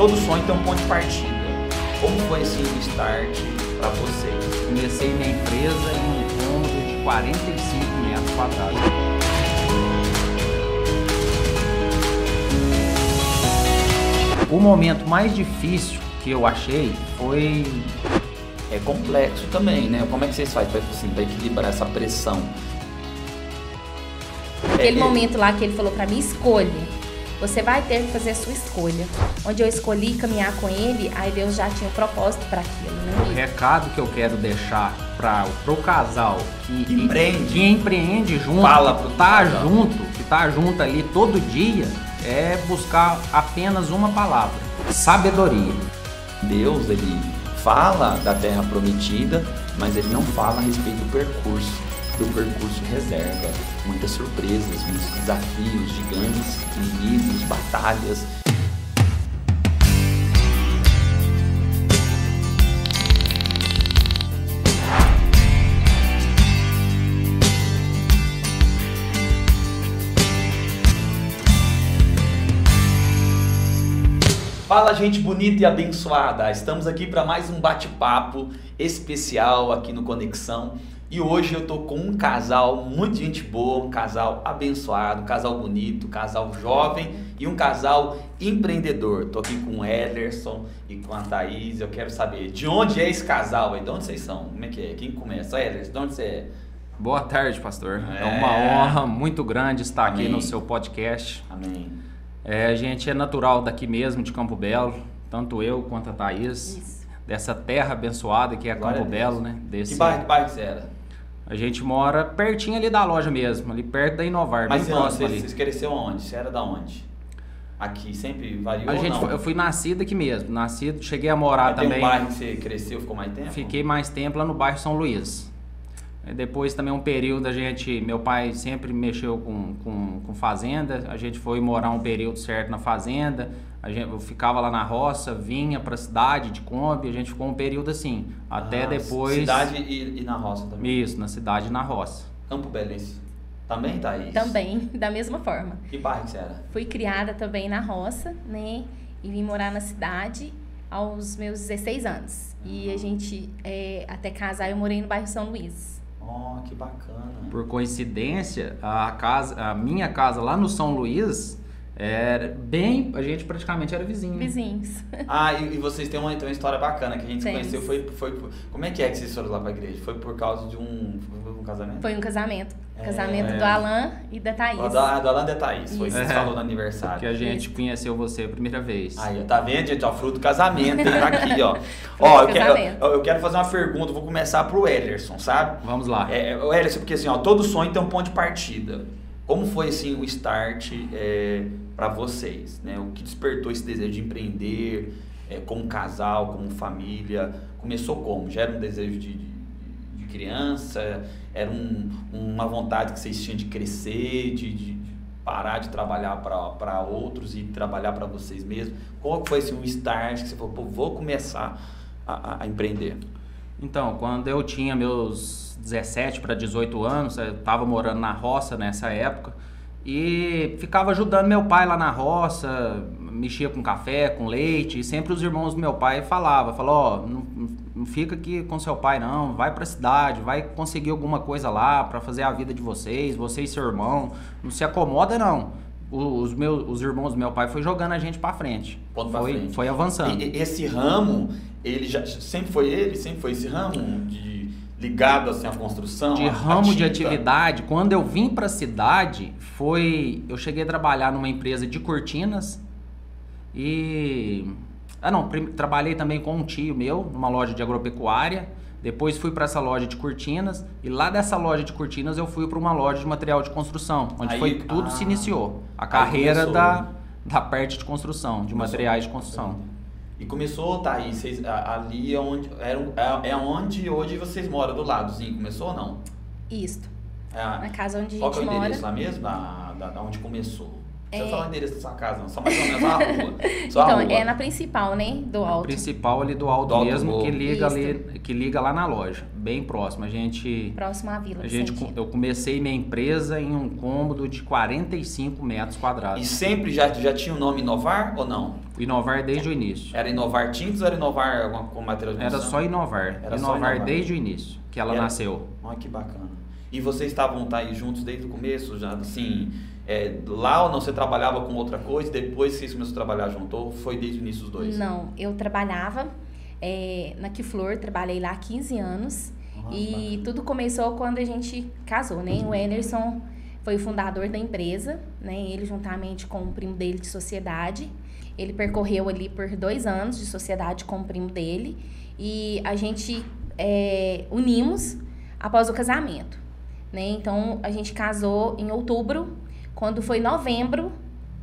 todo sonho tem um ponto de partida. Como foi assim o start para você? Comecei minha empresa em um cômodo de 45 metros quadrados. O momento mais difícil que eu achei foi... É complexo também, né? Como é que vocês fazem para equilibrar essa pressão? Aquele momento lá que ele falou pra mim, escolha. Você vai ter que fazer a sua escolha. Onde eu escolhi caminhar com ele, aí Deus já tinha um propósito para aquilo, né? O recado que eu quero deixar para o casal que empreende junto, fala pro que tá junto ali todo dia, é buscar apenas uma palavra: sabedoria. Deus, ele fala da terra prometida, mas ele não fala a respeito do percurso. O percurso reserva muitas surpresas, muitos desafios gigantes, inimigos, batalhas. Fala, gente bonita e abençoada! Estamos aqui para mais um bate-papo especial aqui no Conexão. E hoje eu tô com um casal muito gente boa, um casal abençoado, um casal bonito, um casal jovem e um casal empreendedor. Tô aqui com o Ellerson e com a Thaís. Eu quero saber de onde é esse casal aí, de onde vocês são? Como é que é? Quem começa? Ellerson, de onde você é? Boa tarde, pastor. É uma honra muito grande estar aqui no seu podcast. Amém. A gente é natural daqui mesmo, de Campo Belo, tanto eu quanto a Thaís. Isso. Dessa terra abençoada que é Campo Belo, né? Que bairro você era? A gente mora pertinho ali da loja mesmo, ali perto da Inovar. Mas bem próximo ali. Você cresceu onde? Você era da onde? Aqui sempre variou ou não? Eu fui nascido aqui mesmo, cheguei a morar também. Tem um bairro que você cresceu, ficou mais tempo? Fiquei mais tempo lá no bairro São Luís. Depois também um período meu pai sempre mexeu com fazenda, a gente foi morar um período certo na fazenda, eu ficava lá na roça, vinha pra cidade de Kombi, a gente ficou um período assim, até depois... Cidade e na roça também? Isso, na cidade e na roça. Campo Belense. Também, Thaís? Também, da mesma forma. Que bairro você era? Fui criada também na roça, né? E vim morar na cidade aos meus 16 anos. E a gente, até casar, eu morei no bairro São Luís. Oh, que bacana. Por coincidência, a minha casa lá no São Luís a gente praticamente era vizinho. Vizinhos. E vocês têm uma história bacana que a gente se conheceu, foi como é que vocês foram lá pra igreja? Foi por causa de um casamento? Foi um casamento. Casamento do Alan e da Thaís. Do Alan e da Thaís, foi isso que você falou no aniversário. Que a gente conheceu você a primeira vez. Aí, tá vendo, gente? Ó, fruto do casamento, hein? Tá aqui, ó. Eu quero fazer uma pergunta, vou começar pro Ellerson, sabe? Vamos lá. O Ellerson, porque assim, ó, todo sonho tem um ponto de partida. Como foi, assim, o start para vocês, né? O que despertou esse desejo de empreender, como casal, como família? Começou como? Já era um desejo de criança? Era uma vontade que vocês tinham de crescer, de parar de trabalhar para outros e trabalhar para vocês mesmos? Qual foi, assim, um start que você falou, pô, vou começar a empreender? Então, quando eu tinha meus 17 para 18 anos, eu estava morando na roça nessa época e ficava ajudando meu pai lá na roça, mexia com café, com leite, e sempre os irmãos do meu pai falavam, não fica aqui com seu pai não, vai pra cidade, vai conseguir alguma coisa lá para fazer a vida de vocês, você e seu irmão, não se acomoda não. Os irmãos do meu pai foi jogando a gente para frente. Foi avançando. E esse ramo, sempre foi esse ramo ligado assim à construção? De ramo de atividade, quando eu vim para a cidade, eu cheguei a trabalhar numa empresa de cortinas e... trabalhei também com um tio meu, numa loja de agropecuária. Depois fui para essa loja de cortinas e lá dessa loja de cortinas eu fui para uma loja de material de construção, onde tudo se iniciou. A carreira da parte de construção, de materiais de construção. E começou, Thaís, ali onde hoje vocês moram, do ladozinho, começou ou não? Isso. Na casa onde a gente mora. Qual que é o endereço lá mesmo, da onde começou? Não precisa falar o endereço da sua casa, não. Só mais ou menos a rua. Só Então, a rua. é na principal, né? Do Alto. Principal ali do Alto, Do Alto mesmo, Morro. que liga Isso. ali, que liga lá na loja, bem próximo. Próximo à Vila. Eu comecei minha empresa em um cômodo de 45 metros E quadrados. sempre já tinha o nome Inovar ou não? O Inovar desde o início. Era Inovar Tintos ou era Inovar com material de Era construção? só Inovar. Era só Inovar Inovar. desde o início, que ela nasceu. Olha que bacana. E vocês estavam aí juntos desde o começo, já assim, lá ou não, você trabalhava com outra coisa, depois vocês começaram a trabalhar junto, ou foi desde o início os dois? Não, eu trabalhava na Kiflor, trabalhei lá há 15 anos. Nossa, E bacana. tudo começou quando a gente casou, né? O Enerson foi o fundador da empresa, né? Ele juntamente com o primo dele de sociedade. Ele percorreu ali por 2 anos de sociedade com o primo dele. E a gente unimos após o casamento, né? Então, a gente casou em outubro. Quando foi novembro,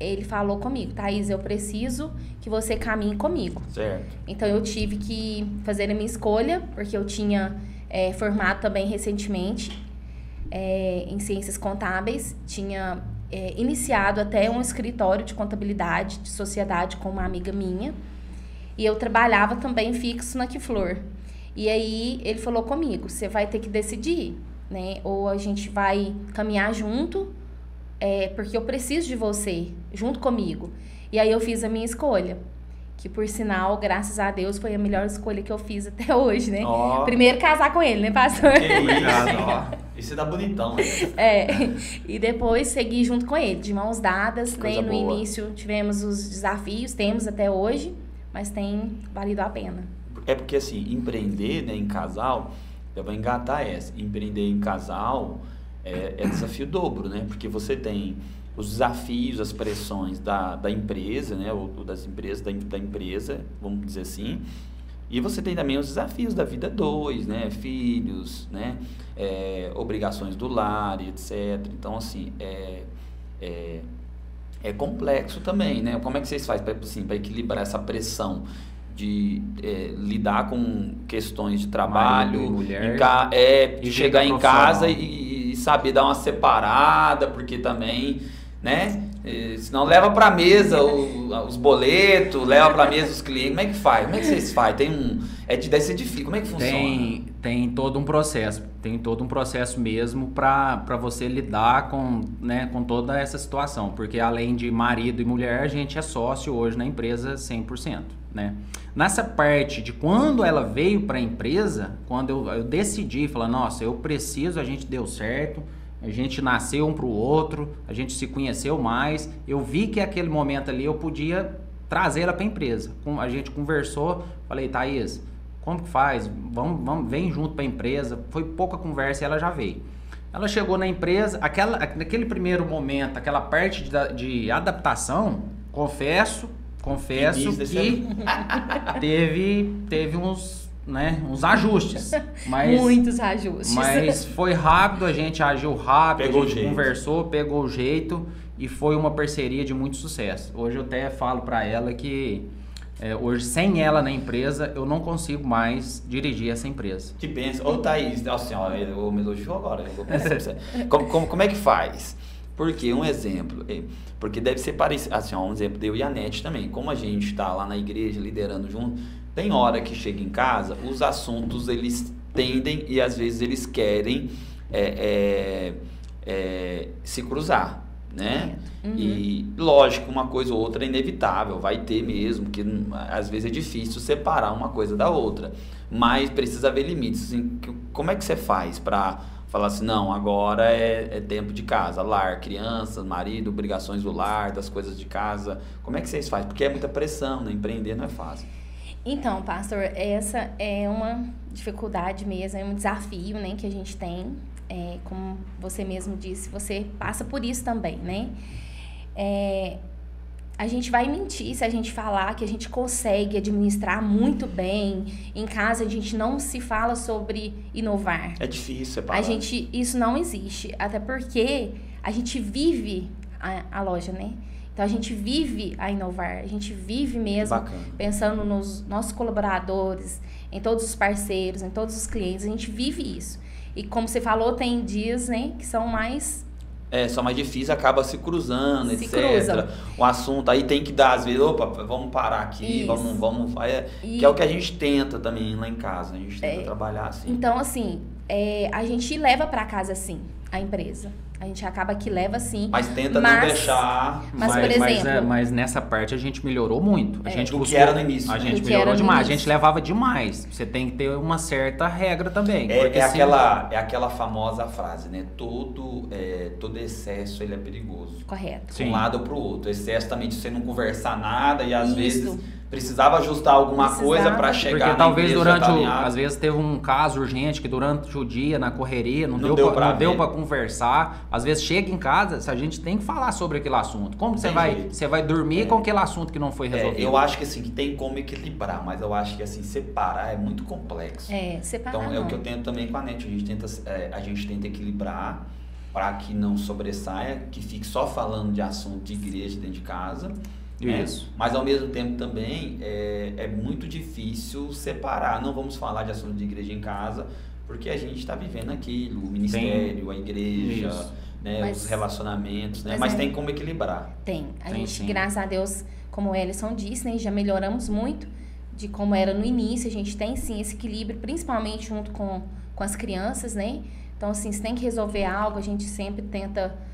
ele falou comigo: Thaís, eu preciso que você caminhe comigo. Certo. Então, eu tive que fazer a minha escolha, porque eu tinha formado também recentemente em ciências contábeis. Tinha iniciado até um escritório de contabilidade de sociedade com uma amiga minha. E eu trabalhava também fixo na Kiflor. E aí, ele falou comigo: você vai ter que decidir, né? Ou a gente vai caminhar junto, porque eu preciso de você junto comigo. E aí, eu fiz a minha escolha. Que, por sinal, graças a Deus, foi a melhor escolha que eu fiz até hoje, né? Ó. Primeiro, casar com ele, né, pastor? Que isso, Obrigado, ó. Isso dá bonitão, né? E depois segui junto com ele, de mãos dadas, né? Coisa No boa. início tivemos os desafios, temos até hoje, mas tem valido a pena. É porque, assim, empreender, né, em casal, eu vou engatar essa. Empreender em casal é desafio dobro, né? Porque você tem os desafios, as pressões da empresa, né? Ou das empresas, da empresa, vamos dizer assim. E você tem também os desafios da vida dois, né? Filhos, né? Obrigações do lar, etc. Então, assim, é complexo também, né? Como é que vocês fazem para equilibrar essa pressão de lidar com questões de trabalho, Marido e mulher, de e chegar vida em casa profissional. e saber dar uma separada, porque também, né? Senão leva para mesa os boletos, leva para mesa os clientes. Como é que faz? Como é que vocês fazem? Deve ser difícil. Como é que funciona? Tem todo um processo. Tem todo um processo mesmo para você lidar com, né, com toda essa situação. Porque além de marido e mulher, a gente é sócio hoje na empresa 100%. Né? Nessa parte de quando ela veio para a empresa, quando eu decidi, falar, nossa, eu preciso, a gente deu certo, a gente nasceu um para o outro, a gente se conheceu mais, eu vi que aquele momento ali eu podia trazer ela para a empresa. A gente conversou, falei, Thaís, como que faz? Vem junto para a empresa. Foi pouca conversa e ela já veio. Ela chegou na empresa, naquele primeiro momento, aquela parte de adaptação, confesso que teve uns ajustes. Muitos ajustes. Mas foi rápido, a gente agiu rápido, Pegou a gente o jeito. conversou, pegou o jeito e foi uma parceria de muito sucesso. Hoje eu até falo para ela que hoje, sem ela na empresa, eu não consigo mais dirigir essa empresa. Que pensa, ô Thaís, nossa senhora, eu me elogiou agora, eu vou pensar pra você. Como é que faz? Porque um exemplo, porque deve ser parecido, assim, um exemplo de eu e a Nete também, como a gente está lá na igreja liderando junto, tem hora que chega em casa, os assuntos eles tendem e às vezes eles querem se cruzar, né? Uhum. E lógico, uma coisa ou outra é inevitável, vai ter mesmo, que às vezes é difícil separar uma coisa da outra, mas precisa haver limites. Assim, como é que você faz para falar assim, não, agora é tempo de casa, lar, crianças, marido, obrigações do lar, das coisas de casa, como é que vocês fazem? Porque é muita pressão, né? Empreender não é fácil. Então, pastor, essa é uma dificuldade mesmo, é um desafio, né, que a gente tem. Como você mesmo disse, você passa por isso também, né? A gente vai mentir se a gente falar que a gente consegue administrar muito bem. Em casa, a gente não se fala sobre inovar. É difícil separar. Isso não existe, até porque a gente vive a loja, né? Então, a gente vive a inovar, a gente vive mesmo Bacana. pensando nos nossos colaboradores, em todos os parceiros, em todos os clientes, a gente vive isso. E como você falou, tem dias, né, que são mais são mais difíceis, acaba se cruzando, Se etc. cruzam. O assunto aí tem que dar, às vezes, opa, vamos parar aqui, Isso. vamos que é o que a gente tenta também lá em casa, a gente tenta trabalhar assim. Então, assim, a gente leva para casa, sim, a empresa. A gente acaba que leva, sim. Mas tenta não deixar... Mas, por exemplo... Mas nessa parte a gente melhorou muito. A gente do que era no início. A né? gente melhorou demais. A gente levava demais. Você tem que ter uma certa regra também. É aquela famosa frase, né? Todo excesso ele é perigoso. Correto. De um lado para o outro. Excesso também de você não conversar nada e às vezes... Precisava ajustar alguma coisa para chegar. Porque talvez às vezes teve um caso urgente que durante o dia, na correria, não deu para conversar. Às vezes chega em casa, a gente tem que falar sobre aquele assunto. Como você vai dormir com aquele assunto que não foi resolvido? Eu acho que assim, que tem como equilibrar, mas eu acho que assim, separar é muito complexo. Separar então é o que eu tento também com a NET. A gente tenta equilibrar para que não sobressaia, que fique só falando de assunto de igreja dentro de casa. Isso. Mas ao mesmo tempo também é muito difícil separar. Não vamos falar de assunto de igreja em casa, porque a gente está vivendo aquilo, o ministério, a igreja, né, os relacionamentos, né? Mas tem como equilibrar. A gente, graças a Deus, como o Ellison disse, né, já melhoramos muito de como era no início. A gente tem sim esse equilíbrio, principalmente junto com as crianças, né? Então, assim, se tem que resolver algo, a gente sempre tenta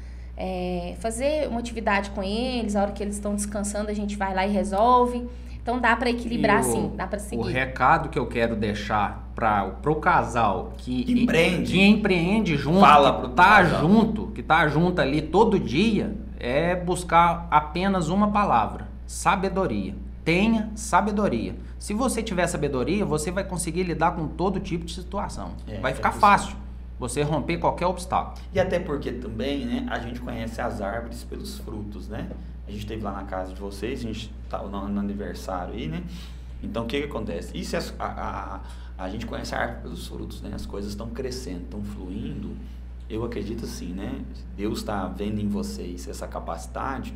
fazer uma atividade com eles. A hora que eles estão descansando, a gente vai lá e resolve. Então dá para equilibrar, sim, dá para seguir. O recado que eu quero deixar para o casal que empreende junto, que tá junto ali todo dia, é buscar apenas uma palavra: sabedoria. Tenha sabedoria. Se você tiver sabedoria, você vai conseguir lidar com todo tipo de situação. Vai ficar fácil você romper qualquer obstáculo. E até porque também, né, a gente conhece as árvores pelos frutos, né? A gente esteve lá na casa de vocês, a gente estava no aniversário aí, né? Então, o que acontece? Isso a gente conhece a árvore pelos frutos, né? As coisas estão crescendo, estão fluindo. Eu acredito assim, né? Deus está vendo em vocês essa capacidade.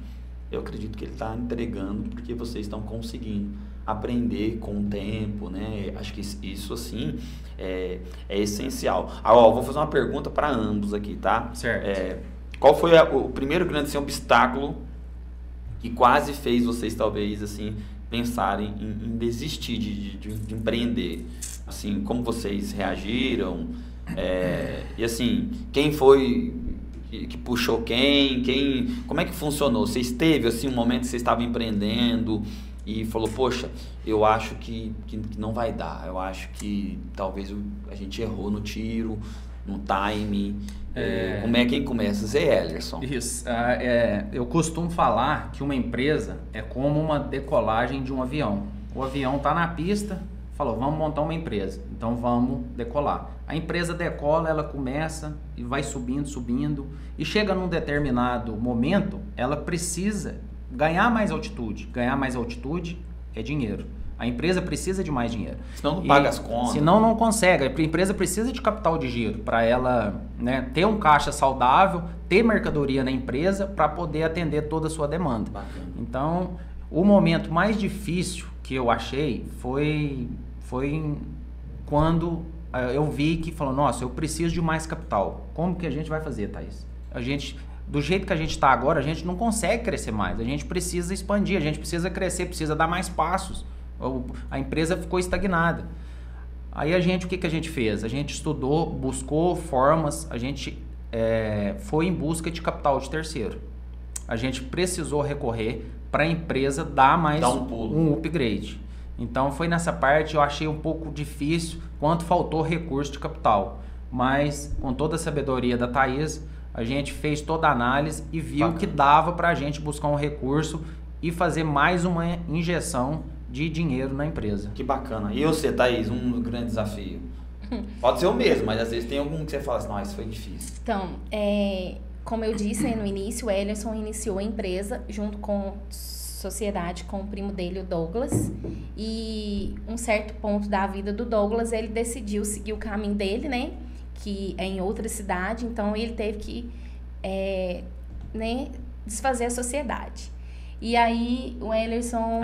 Eu acredito que Ele está entregando porque vocês estão conseguindo aprender com o tempo, né? Acho que isso assim é essencial. Vou fazer uma pergunta para ambos aqui, tá? Certo. Qual foi o primeiro grande obstáculo que quase fez vocês talvez assim pensarem em desistir de empreender? Assim, como vocês reagiram? E assim, quem foi que puxou como é que funcionou? Vocês teve assim um momento que vocês estavam empreendendo e falou, poxa, eu acho que não vai dar, eu acho que talvez a gente errou no tiro, no time. Quem começa? Zé Ellerson. Isso. Eu costumo falar que uma empresa é como uma decolagem de um avião. O avião está na pista, falou, vamos montar uma empresa, então vamos decolar. A empresa decola, ela começa e vai subindo, e chega num determinado momento, ela precisa ganhar mais altitude. Ganhar mais altitude é dinheiro. A empresa precisa de mais dinheiro. Senão não paga as contas. Senão não consegue. A empresa precisa de capital de giro para ela, né, ter um caixa saudável, ter mercadoria na empresa para poder atender toda a sua demanda. Bacana. Então, o momento mais difícil que eu achei foi quando eu vi que falou, nossa, eu preciso de mais capital. Como que a gente vai fazer, Thaís? Do jeito que a gente está agora, a gente não consegue crescer mais. A gente precisa expandir, a gente precisa crescer, precisa dar mais passos. A empresa ficou estagnada. Aí o que a gente fez? A gente estudou, buscou formas, a gente foi em busca de capital de terceiro. A gente precisou recorrer para a empresa dar mais um upgrade. Então foi nessa parte, eu achei um pouco difícil, quanto faltou recurso de capital. Mas com toda a sabedoria da Thaís, a gente fez toda a análise e viu que dava para a gente buscar um recurso e fazer mais uma injeção de dinheiro na empresa. Que bacana. E você, Thaís, um grande desafio? Pode ser o mesmo, mas às vezes tem algum que você fala assim, não, isso foi difícil. Então, como eu disse no início, o Ellison iniciou a empresa junto com sociedade com o primo dele, o Douglas, e um certo ponto da vida do Douglas, ele decidiu seguir o caminho dele, né, que é em outra cidade, então ele teve que desfazer a sociedade. E aí o Ellerson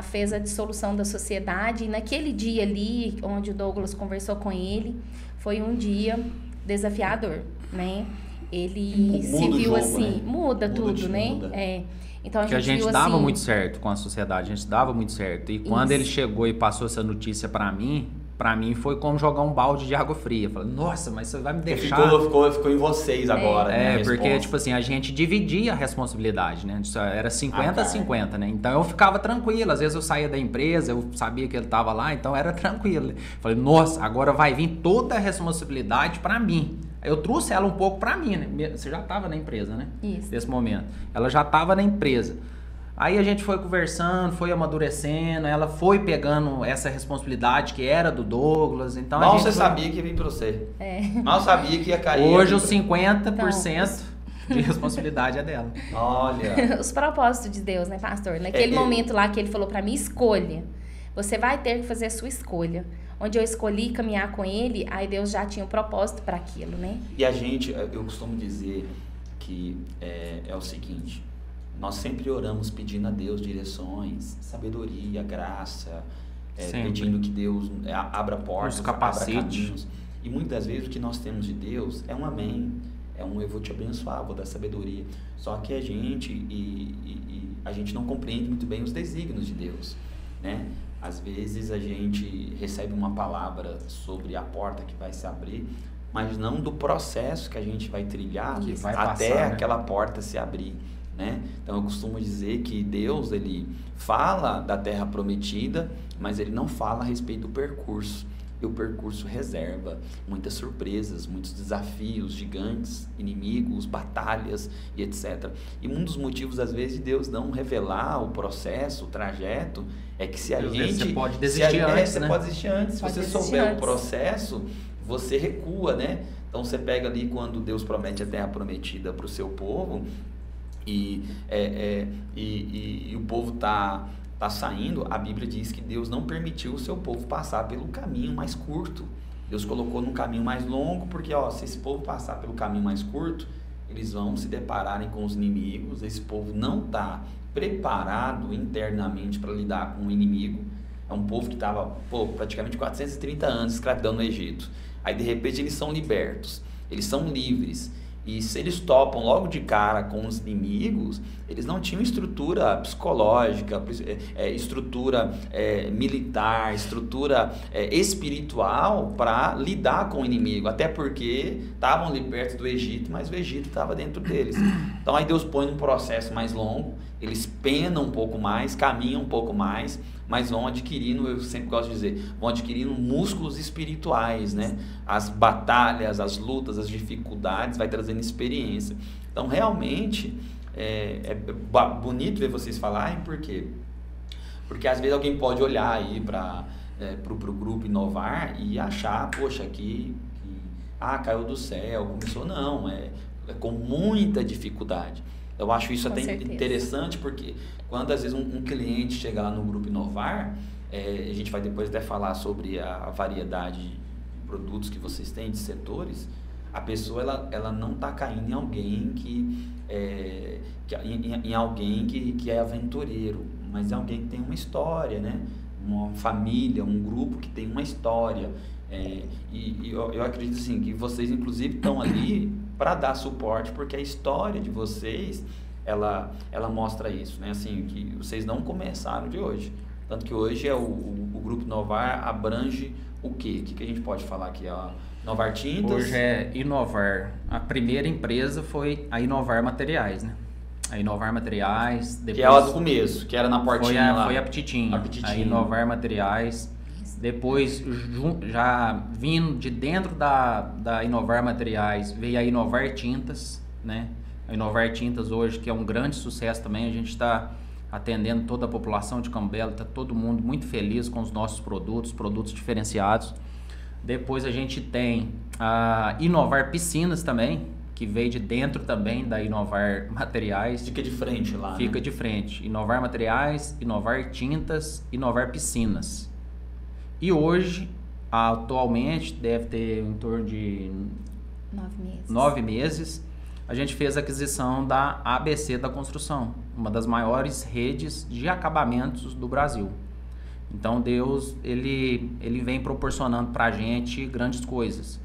fez a dissolução da sociedade, e naquele dia ali, onde o Douglas conversou com ele, foi um dia desafiador, né? ele se Muda o viu jogo, assim, né? muda tudo, de né? muda. Então Que a gente viu dava assim, muito certo com a sociedade, a gente dava muito certo. E quando Isso. ele chegou e passou essa notícia pra mim foi como jogar um balde de água fria. Eu falei, nossa, mas você vai me deixar... Ficou em vocês agora, né? a porque, responsa. tipo assim, a gente dividia a responsabilidade, né? Era 50 tá. a 50, né? Então eu ficava tranquilo. Às vezes eu saía da empresa, eu sabia que ele tava lá, então era tranquilo. Falei, nossa, agora vai vir toda a responsabilidade pra mim. Eu trouxe ela um pouco pra mim, né? Você já tava na empresa, né? Isso. Nesse momento. Ela já tava na empresa. Aí a gente foi conversando, foi amadurecendo, ela foi pegando essa responsabilidade que era do Douglas, então Mal a gente você sabia que ia vir pra você. É. Mal sabia que ia cair. Hoje os aqui 50% de responsabilidade é dela. Olha. Os propósitos de Deus, né, pastor? Naquele momento lá que ele falou pra mim, escolha. Você vai ter que fazer a sua escolha. Onde eu escolhi caminhar com ele, aí Deus já tinha um propósito para aquilo, né? E a gente, eu costumo dizer que é o seguinte, nós sempre oramos pedindo a Deus direções, sabedoria, graça, pedindo que Deus abra portas, abra caminhos. E muitas vezes o que nós temos de Deus é um amém, é um eu vou te abençoar, vou dar sabedoria. Só que a gente, a gente não compreende muito bem os desígnios de Deus, né? Às vezes a gente recebe uma palavra sobre a porta que vai se abrir, mas não do processo que a gente vai trilhar que vai até passar, aquela porta se abrir, né? Então eu costumo dizer que Deus, ele fala da terra prometida, mas ele não fala a respeito do percurso. E o percurso reserva muitas surpresas, muitos desafios gigantes, inimigos, batalhas e etc. E um dos motivos, às vezes, de Deus não revelar o processo, o trajeto, é que se a gente... Você pode desistir antes, você né? pode desistir antes. Se Pode você desistir souber antes. o processo, você recua, né? Então você pega ali quando Deus promete a terra prometida para o seu povo e o povo está saindo, a Bíblia diz que Deus não permitiu o seu povo passar pelo caminho mais curto. Deus colocou num caminho mais longo, porque se esse povo passar pelo caminho mais curto, eles vão se depararem com os inimigos. Esse povo não está preparado internamente para lidar com o inimigo. É um povo que estava praticamente 430 anos de escravidão no Egito. Aí de repente eles são libertos, eles são livres. E se eles topam logo de cara com os inimigos, eles não tinham estrutura psicológica, estrutura militar, estrutura espiritual para lidar com o inimigo. Até porque estavam ali perto do Egito, mas o Egito estava dentro deles. Então aí Deus põe um processo mais longo, eles penam um pouco mais, caminham um pouco mais, mas vão adquirindo, eu sempre gosto de dizer, vão adquirindo músculos espirituais, né? As batalhas, as lutas, as dificuldades, vai trazendo experiência. Então, realmente, é bonito ver vocês falarem, por quê? Porque às vezes alguém pode olhar aí para o grupo Inovar e achar, poxa, aqui, caiu do céu, começou, não, é com muita dificuldade. Eu acho isso até interessante, porque quando às vezes um cliente chega lá no Grupo Inovar, a gente vai depois até falar sobre a variedade de produtos que vocês têm, de setores, a pessoa ela não está caindo em alguém em alguém que é aventureiro, mas é alguém que tem uma história, né? Uma família, um grupo que tem uma história. Eu acredito assim, que vocês inclusive estão ali para dar suporte, porque a história de vocês ela mostra isso, né? Assim, que vocês não começaram de hoje, tanto que hoje o Grupo Inovar abrange o quê? O que a gente pode falar aqui? Inovar Tintas? Hoje é Inovar. A primeira empresa foi a Inovar Materiais, né? A Inovar Materiais, depois que é lá do começo, que era na portinha lá. Foi a Petitinha. A Inovar Materiais. Depois, já vindo de dentro da Inovar Materiais, veio a Inovar Tintas, né? A Inovar Tintas hoje, que é um grande sucesso também, a gente está atendendo toda a população de Campbell, está todo mundo muito feliz com os nossos produtos diferenciados. Depois a gente tem a Inovar Piscinas também, que veio de dentro também da Inovar Materiais. Fica de frente lá, Fica, né? de frente. Inovar Materiais, Inovar Tintas, Inovar Piscinas. E hoje, atualmente, deve ter em torno de 9 meses, a gente fez a aquisição da ABC da Construção, uma das maiores redes de acabamentos do Brasil. Então Deus, ele vem proporcionando para a gente grandes coisas.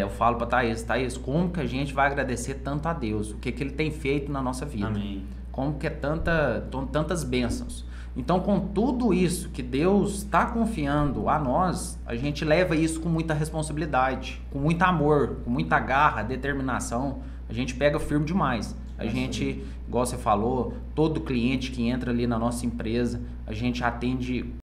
eu falo para Thaís, como que a gente vai agradecer tanto a Deus? O que Ele tem feito na nossa vida? Amém. Como que é tantas bênçãos. Então, com tudo isso que Deus está confiando a nós, a gente leva isso com muita responsabilidade, com muito amor, com muita garra, determinação. A gente pega firme demais. A gente, igual você falou, todo cliente que entra ali na nossa empresa, a gente atende